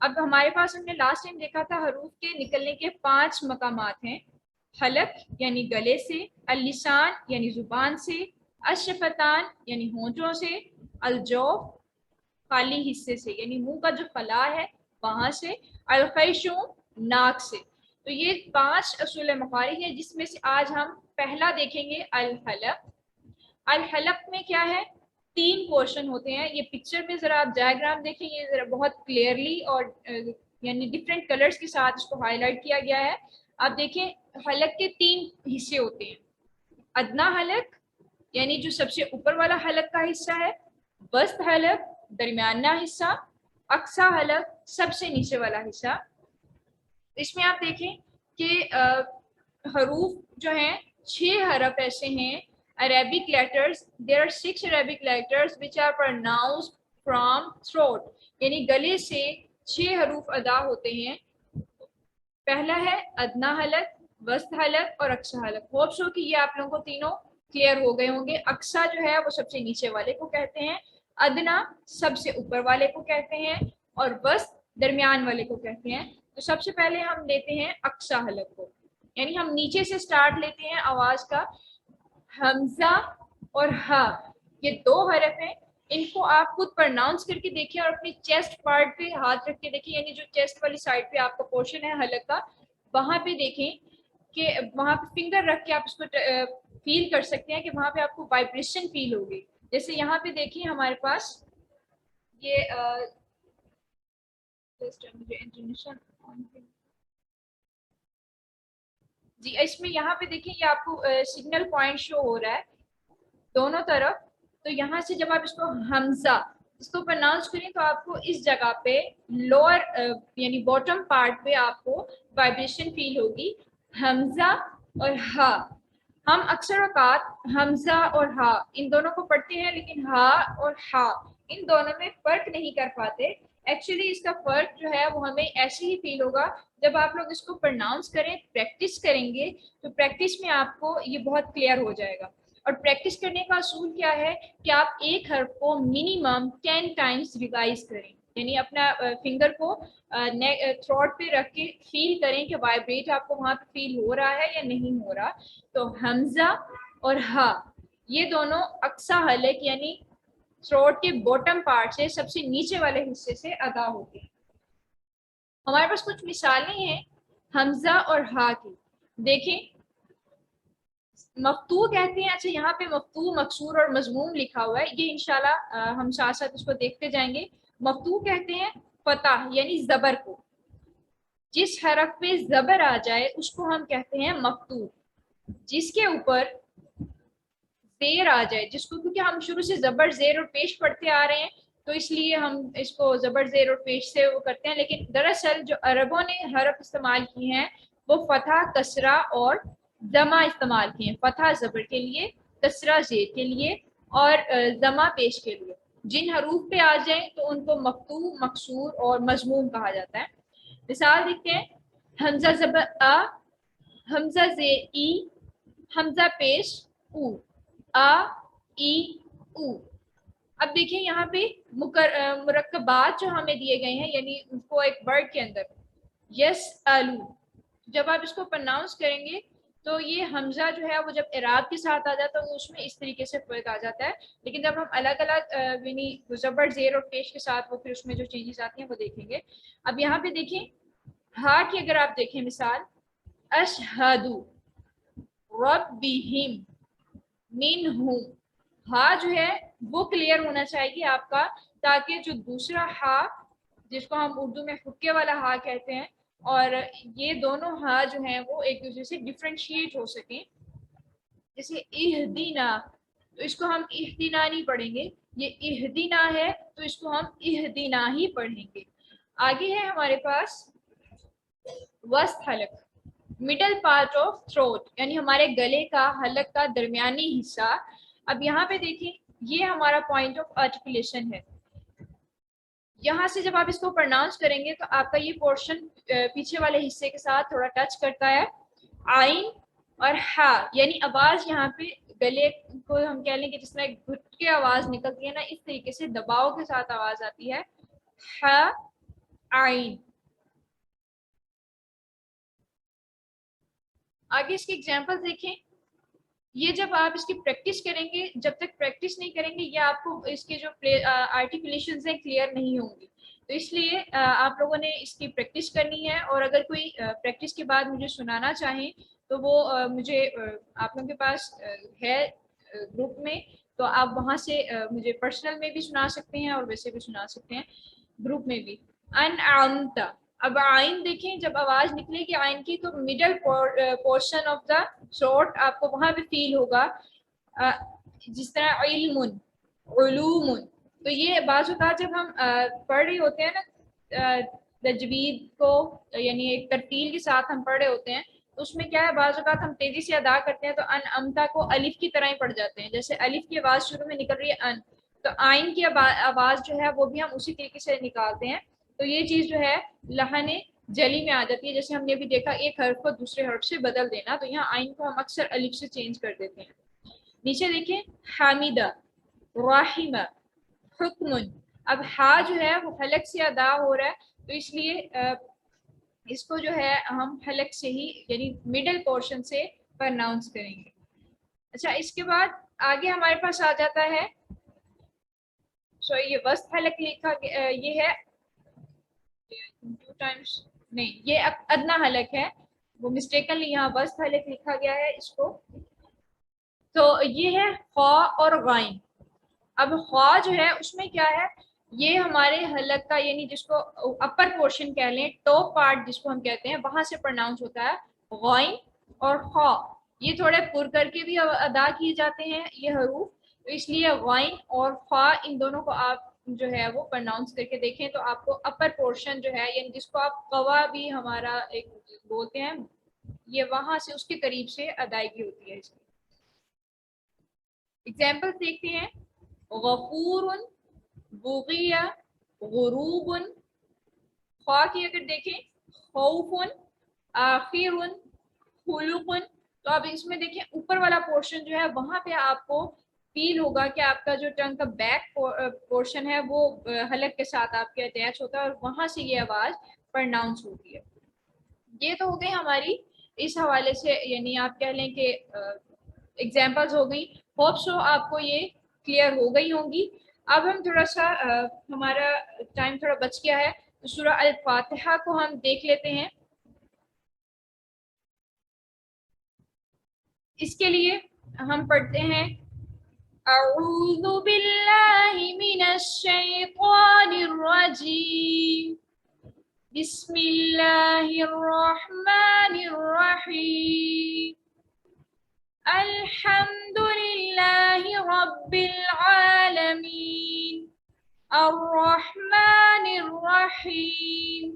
अब हमारे पास हमने लास्ट टाइम देखा था हरूफ के निकलने के 5 मकामात हैं। हलक यानी गले से, अल-लिसान यानी जुबान से, अशफतान यानी होंठों से, अल-जौफ खाली हिस्से से यानी मुंह का जो फला है वहां से, अल-खैशुम नाक से। तो ये 5 असूल मखारिज है जिसमें से आज हम पहला देखेंगे अल-हलक। अल-हलक में क्या है, 3 पोर्शन होते हैं। ये पिक्चर में जरा आप डायग्राम देखें, ये जरा बहुत क्लियरली और यानी डिफरेंट कलर्स के साथ इसको हाईलाइट किया गया है। आप देखें हलक के 3 हिस्से होते हैं। अदना हलक यानी जो सबसे ऊपर वाला हलक का हिस्सा है, वस्त हलक दरमियाना हिस्सा, अक्सा हलक सबसे नीचे वाला हिस्सा। इसमें आप देखें कि हरूफ जो हैं 6 हरफ ऐसे हैं Arabic letters. There are 6 Arabic letters which are pronounced from throat. यानी गले से 6 हरूफ अदा होते हैं। पहला है अदना हलक, वस्त हलक और अक्सा हलक। होप सो कि ये आप लोगों को तीनों क्लियर हो गए होंगे। अक्सा जो है वो सबसे नीचे वाले को कहते हैं, अदना सबसे ऊपर वाले को कहते हैं और वस्त दरमियान वाले को कहते हैं। तो सबसे पहले हम लेते हैं अक्सा हलक को, यानी हम नीचे से स्टार्ट लेते हैं आवाज का। हमजा और हा ये 2 हरफ हैं, इनको आप खुद प्रोनाउंस करके देखिए और अपनी चेस्ट पार्ट पे हाथ रख के देखिए, यानी जो चेस्ट वाली साइड पे आपका पोर्शन है हलक का, वहां पे देखें कि वहां पे फिंगर रख के आप इसको फील कर सकते हैं कि वहां पे आपको वाइब्रेशन फील होगी। जैसे यहाँ पे देखिए हमारे पास ये इंटरनेशनल जी, इसमें यहाँ पे देखिए ये आपको सिग्नल पॉइंट शो हो रहा है दोनों तरफ। तो यहाँ से जब आप इसको हमजा इसको प्रोनाउंस करें तो आपको इस जगह पे लोअर यानी बॉटम पार्ट पे आपको वाइब्रेशन फील होगी। हमजा और हा, हम अक्सर औकात हमजा और हा इन दोनों को पढ़ते हैं, लेकिन हा और हा इन दोनों में फर्क नहीं कर पाते। एक्चुअली इसका फर्क जो है वो हमें ऐसे ही फील होगा जब आप लोग इसको प्रोनाउंस करें, प्रैक्टिस करेंगे तो प्रैक्टिस में आपको ये बहुत क्लियर हो जाएगा। और प्रैक्टिस करने का असूल क्या है कि आप एक हर्फ को मिनिमम 10 टाइम्स रिवाइज करें, यानी अपना फिंगर को थ्रोट पे रख के फील करें कि वाइब्रेट आपको वहां पे फील हो रहा है या नहीं हो रहा। तो हमजा और हा ये दोनों अक्सा हलक यानी थ्रोट के बॉटम पार्ट से सबसे नीचे वाले हिस्से से अदा होते हैं। हमारे पास कुछ मिसालें हैं हमजा और हा की, देखें। मफ्तू कहते हैं, अच्छा यहाँ पे मफ्तू, मकसूर और मजमूम लिखा हुआ है, ये इंशाल्लाह हम साथ साथ इसको देखते जाएंगे। मफ्तू कहते हैं फतह यानी जबर को, जिस हरफ पे जबर आ जाए उसको हम कहते हैं मफ्तू। जिसके ऊपर जेर आ जाए, जिसको, क्योंकि हम शुरू से जबर जेर और पेश पढ़ते आ रहे हैं तो इसलिए हम इसको जबर जेर और पेश से वो करते हैं, लेकिन दरअसल जो अरबों ने हरफ इस्तेमाल किए हैं वो फतह, कसरा और जमा इस्तेमाल किए हैं। फतह जबर के लिए, कसरा जेर के लिए और जमा पेश के लिए। जिन हरूफ पे आ जाए तो उनको मफ्तू, मकसूर और मजमूम कहा जाता है। मिसाल देखते हैं, हमजा जबर आ, हमजा जेर ई, हमजा पेश ऊ, आ ई ऊ। अब देखिए यहाँ पे मुरक्कबात जो हमें दिए गए हैं, यानी उसको एक वर्ड के अंदर यस आलू, जब आप इसको प्रोनाउंस करेंगे तो ये हमजा जो है वो जब इराब के साथ आ जाता है तो उसमें इस तरीके से फर्क आ जाता है, लेकिन जब हम अलग अलग यानी जबर जेर और पेश के साथ वो फिर उसमें जो चेंजेस आती हैं वो देखेंगे। अब यहाँ पे देखें हा की, अगर आप देखें मिसाल, अशहदु रब्बिहिम मिनहुम, हा जो है वो क्लियर होना चाहिए आपका, ताकि जो दूसरा हा जिसको हम उर्दू में हुक्के वाला हा कहते हैं और ये दोनों हा जो हैं वो एक दूसरे से डिफ्रेंशिएट हो सकें। जैसे इहदीना, तो इसको हम इहदीना नहीं पढ़ेंगे, ये इहदीना है तो इसको हम इहदीना ही पढ़ेंगे। आगे है हमारे पास वस्त हलक, मिडल पार्ट ऑफ थ्रोट, यानी हमारे गले का, हलक का दरमियानी हिस्सा। अब यहाँ पे देखें ये हमारा पॉइंट ऑफ आर्टिकुलेशन है। यहाँ से जब आप इसको प्रोनाउंस करेंगे तो आपका ये पोर्शन पीछे वाले हिस्से के साथ थोड़ा टच करता है। आइन और हा, यानी आवाज यहाँ पे गले को हम कह लें कि जिसमें घुट के आवाज निकलती है ना, इस तरीके से दबाव के साथ आवाज आती है। हा आइन। आगे इसके एग्जाम्पल देखें। ये जब आप इसकी प्रैक्टिस करेंगे, जब तक प्रैक्टिस नहीं करेंगे ये आपको इसके जो आर्टिकुलेशंस हैं क्लियर नहीं होंगी। तो इसलिए आप लोगों ने इसकी प्रैक्टिस करनी है, और अगर कोई प्रैक्टिस के बाद मुझे सुनाना चाहें तो वो मुझे आप लोगों के पास है ग्रुप में, तो आप वहाँ से मुझे पर्सनल में भी सुना सकते हैं और वैसे भी सुना सकते हैं ग्रुप में भी। अनअमता, अब आइन देखें, जब आवाज निकलेगी आइन की तो middle portion of the throat आपको वहां पे फील होगा, अ, जिस तरह इल्मुन, उलूमुन। तो ये बाज़ औक़ात जब हम पढ़ रहे होते हैं ना तजवीद को, यानी एक तरतील के साथ हम पढ़ रहे होते हैं, तो उसमें क्या है, बाज़ औक़ात हम तेजी से अदा करते हैं तो अन अमता को अलिफ की तरह ही पढ़ जाते हैं। जैसे अलिफ की आवाज़ शुरू में निकल रही है अन, तो आइन की आवाज़ जो है वो भी हम उसी तरीके से निकालते हैं। तो ये चीज़ जो है लहने जली में आ जाती है। जैसे हमने भी देखा एक हर्फ को दूसरे हर्फ से बदल देना, तो यहाँ आइन को हम अक्सर अलिफ से चेंज कर देते हैं। नीचे देखें, हामिदा, राहिमा, हुक्मुन। अब हा जो है वो हलक से अदा हो रहा है, तो इसलिए इसको जो है हम हलक से ही यानी मिडिल पोर्शन से प्रोनाउंस करेंगे। अच्छा, इसके बाद आगे हमारे पास आ जाता है, सो ये वस्त हलक लिखा ये है 2 टाइम्स, नहीं ये अदना हलक है, वो मिस्टेकनली यहाँ वस्त हलक लिखा गया है इसको। तो ये है ख्वा और गाइन। अब ख्वा जो है उसमें क्या है, ये हमारे हलक का यानी जिसको अपर पोर्शन कह लें, टॉप पार्ट जिसको हम कहते हैं, वहां से प्रोनाउंस होता है गाइन और ख्वा। ये थोड़े पुर करके भी अदा किए जाते हैं ये हरूफ, तो इसलिए गाइन और ख्वा इन दोनों को आप जो है वो प्रोनाउंस करके देखें तो आपको अपर पोर्शन जो है, यानी जिसको आप कवा भी हमारा एक बोलते हैं, ये वहां से उसके करीब से अदायगी होती है इसकी। एग्जाम्पल देखते हैं, गफूरुन, बुगिया, गुरूबुन। ख्वा की अगर देखें, खौफुन, आखिरुन, खुलुकुन। तो अब इसमें देखें ऊपर वाला पोर्शन जो है वहां पे आपको फील होगा कि आपका जो टंग का बैक पोर्शन है वो हलक के साथ आपके अटैच होता है और वहां से ये आवाज प्रोनाउंस होती है। ये तो हो गई हमारी इस हवाले से, यानी आप कह लें कि एग्जाम्पल्स हो गई। होप सो आपको ये क्लियर हो गई होंगी। अब हम थोड़ा सा हमारा टाइम थोड़ा बच गया है, तो सूरह अल फातिहा को हम देख लेते हैं। इसके लिए हम पढ़ते हैं, अऊज़ु बिल्लाहि मिनश शैतानिर रजीम, बिस्मिल्लाहिर रहमानिर रहीम, अल्हम्दुलिल्लाहि रब्बिल आलमीन, अर्रहमानिर रहीम,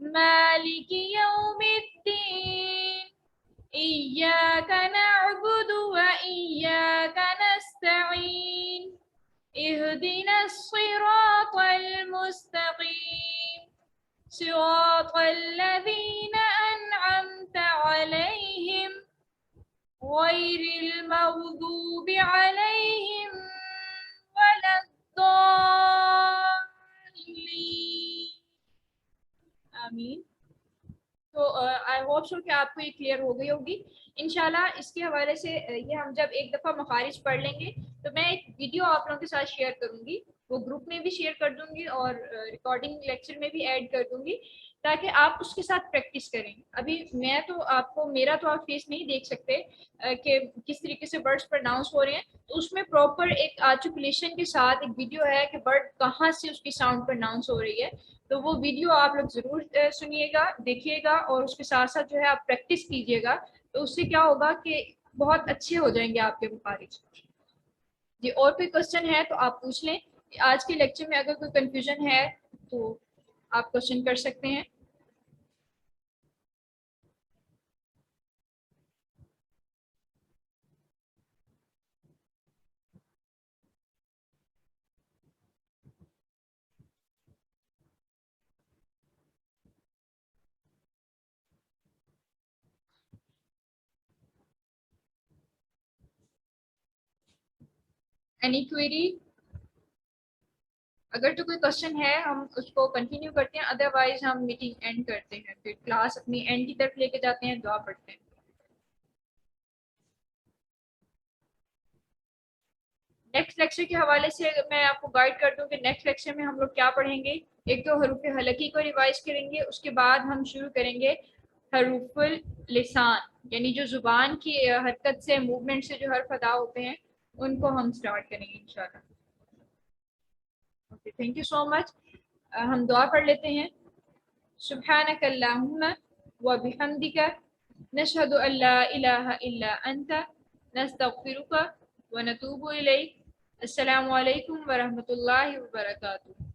मालिकि यौमिद्दीन, इय्याका नअबुदु व इय्याका नस्तईन, इहदिनस सिरातल मुस्तकीम, सिरातल लज़ीना अनअमता अलैहिम गैरिल मग़दूबि अलैहिम वलद्दाल्लीन। आमीन। तो आई होप सो कि आपको ये क्लियर हो गई होगी इंशाल्लाह। इसके हवाले से ये हम जब एक दफ़ा मखारिज पढ़ लेंगे तो मैं एक वीडियो आप लोगों के साथ शेयर करूंगी, वो ग्रुप में भी शेयर कर दूंगी और रिकॉर्डिंग लेक्चर में भी ऐड कर दूंगी, ताकि आप उसके साथ प्रैक्टिस करें। अभी मैं तो आपको, मेरा तो आप फेस नहीं देख सकते कि किस तरीके से वर्ड्स प्रोनाउंस हो रहे हैं, तो उसमें प्रॉपर एक आर्टिकुलेशन के साथ एक वीडियो है कि वर्ड कहाँ से उसकी साउंड प्रोनाउंस हो रही है। तो वो वीडियो आप लोग जरूर सुनिएगा, देखिएगा और उसके साथ साथ जो है आप प्रैक्टिस कीजिएगा, तो उससे क्या होगा कि बहुत अच्छे हो जाएंगे आपके मुखारिज। जी, और कोई क्वेश्चन है तो आप पूछ लें। आज के लेक्चर में अगर कोई कंफ्यूजन है तो आप क्वेश्चन कर सकते हैं। Any query? اگر تو کوئی کوشچن ہے ہم اس کو کنٹینیو کرتے ہیں، ادروائز ہم میٹنگ اینڈ کرتے ہیں، پھر کلاس اپنی اینڈ کی طرف لے کے جاتے ہیں، دعا پڑھتے ہیں۔ نیکسٹ لیکچر کے حوالے سے میں آپ کو گائیڈ کر دوں کہ نیکسٹ لیکچر میں ہم لوگ کیا پڑھیں گے۔ ایک تو حروف حلقی کو ریوائز کریں گے، اس کے بعد ہم شروع کریں گے حروف اللسان، یعنی جو زبان کی حرکت سے، موومنٹ سے جو حرف ادا ہوتے ہیں ان کو ہم سٹارٹ کریں گے انشاءاللہ۔ اوکے، تھینک یو سو مچ۔ ہم دعا پڑھ لیتے ہیں۔ سبحانک اللہم و بحمدک نشہد ان لا الہ الا انت نستغفرک و نتوب الیک۔ السلام علیکم ورحمۃ اللہ وبرکاتہ۔